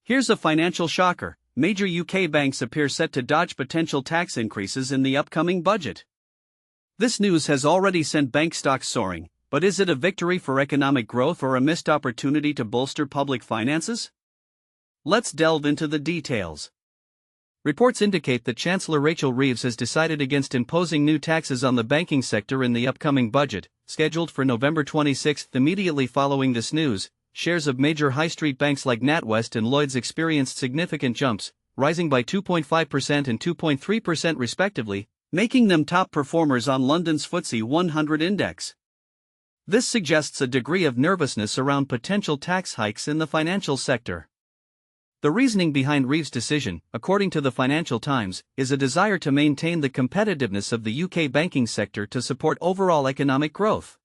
Here's a financial shocker. Major UK banks appear set to dodge potential tax increases in the upcoming budget. This news has already sent bank stocks soaring, but is it a victory for economic growth or a missed opportunity to bolster public finances? Let's delve into the details. Reports indicate that Chancellor Rachel Reeves has decided against imposing new taxes on the banking sector in the upcoming budget, scheduled for November 26. Immediately following this news, shares of major high street banks like NatWest and Lloyds experienced significant jumps, rising by 2.5% and 2.3% respectively, making them top performers on London's FTSE 100 index. This suggests a degree of nervousness around potential tax hikes in the financial sector. The reasoning behind Reeves' decision, according to the Financial Times, is a desire to maintain the competitiveness of the UK banking sector to support overall economic growth.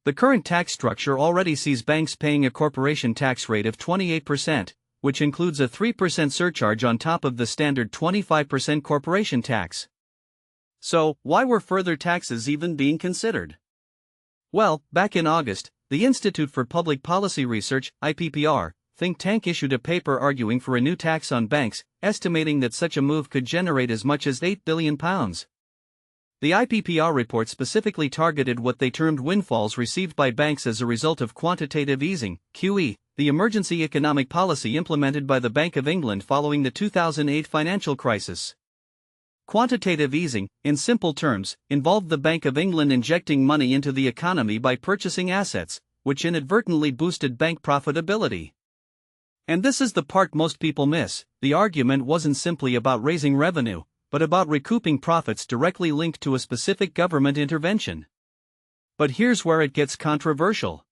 The current tax structure already sees banks paying a corporation tax rate of 28%, which includes a 3% surcharge on top of the standard 25% corporation tax. So, why were further taxes even being considered? Well, back in August, the Institute for Public Policy Research, IPPR, think tank issued a paper arguing for a new tax on banks, estimating that such a move could generate as much as £8 billion. The IPPR report specifically targeted what they termed windfalls received by banks as a result of quantitative easing, QE, the emergency economic policy implemented by the Bank of England following the 2008 financial crisis. Quantitative easing, in simple terms, involved the Bank of England injecting money into the economy by purchasing assets, which inadvertently boosted bank profitability. And this is the part most people miss. The argument wasn't simply about raising revenue, but about recouping profits directly linked to a specific government intervention. But here's where it gets controversial.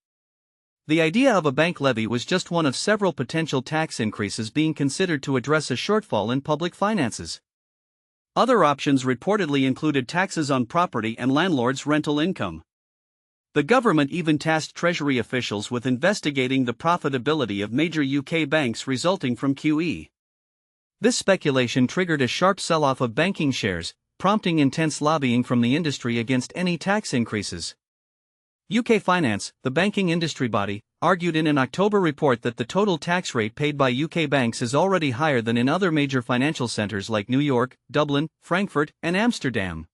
The idea of a bank levy was just one of several potential tax increases being considered to address a shortfall in public finances. Other options reportedly included taxes on property and landlords' rental income. The government even tasked Treasury officials with investigating the profitability of major UK banks resulting from QE. This speculation triggered a sharp sell-off of banking shares, prompting intense lobbying from the industry against any tax increases. UK Finance, the banking industry body, argued in an October report that the total tax rate paid by UK banks is already higher than in other major financial centres like New York, Dublin, Frankfurt, and Amsterdam.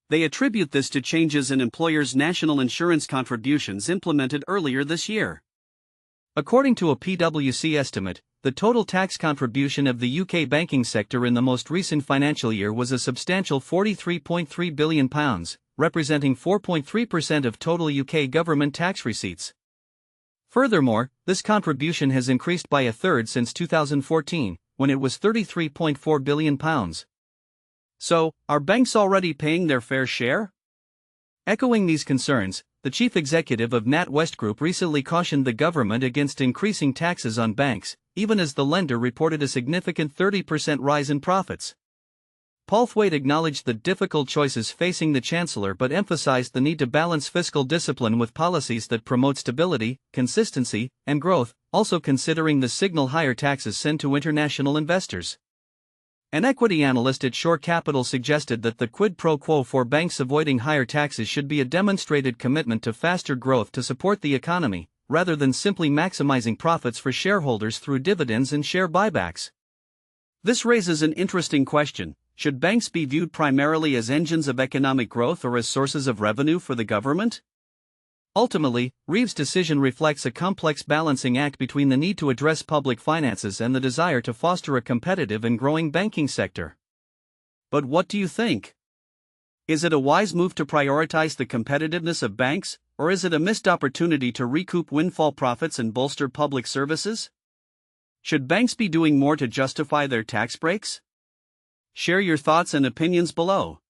They attribute this to changes in employers' national insurance contributions implemented earlier this year. According to a PwC estimate, the total tax contribution of the UK banking sector in the most recent financial year was a substantial £43.3 billion, representing 4.3% of total UK government tax receipts. Furthermore, this contribution has increased by a third since 2014, when it was £33.4 billion. So, are banks already paying their fair share? Echoing these concerns, the chief executive of NatWest Group recently cautioned the government against increasing taxes on banks, even as the lender reported a significant 30% rise in profits. Paulthwaite acknowledged the difficult choices facing the Chancellor but emphasized the need to balance fiscal discipline with policies that promote stability, consistency, and growth, also considering the signal higher taxes send to international investors. An equity analyst at Shore Capital suggested that the quid pro quo for banks avoiding higher taxes should be a demonstrated commitment to faster growth to support the economy, rather than simply maximizing profits for shareholders through dividends and share buybacks. This raises an interesting question: should banks be viewed primarily as engines of economic growth or as sources of revenue for the government? Ultimately, Reeves' decision reflects a complex balancing act between the need to address public finances and the desire to foster a competitive and growing banking sector. But what do you think? Is it a wise move to prioritize the competitiveness of banks, or is it a missed opportunity to recoup windfall profits and bolster public services? Should banks be doing more to justify their tax breaks? Share your thoughts and opinions below.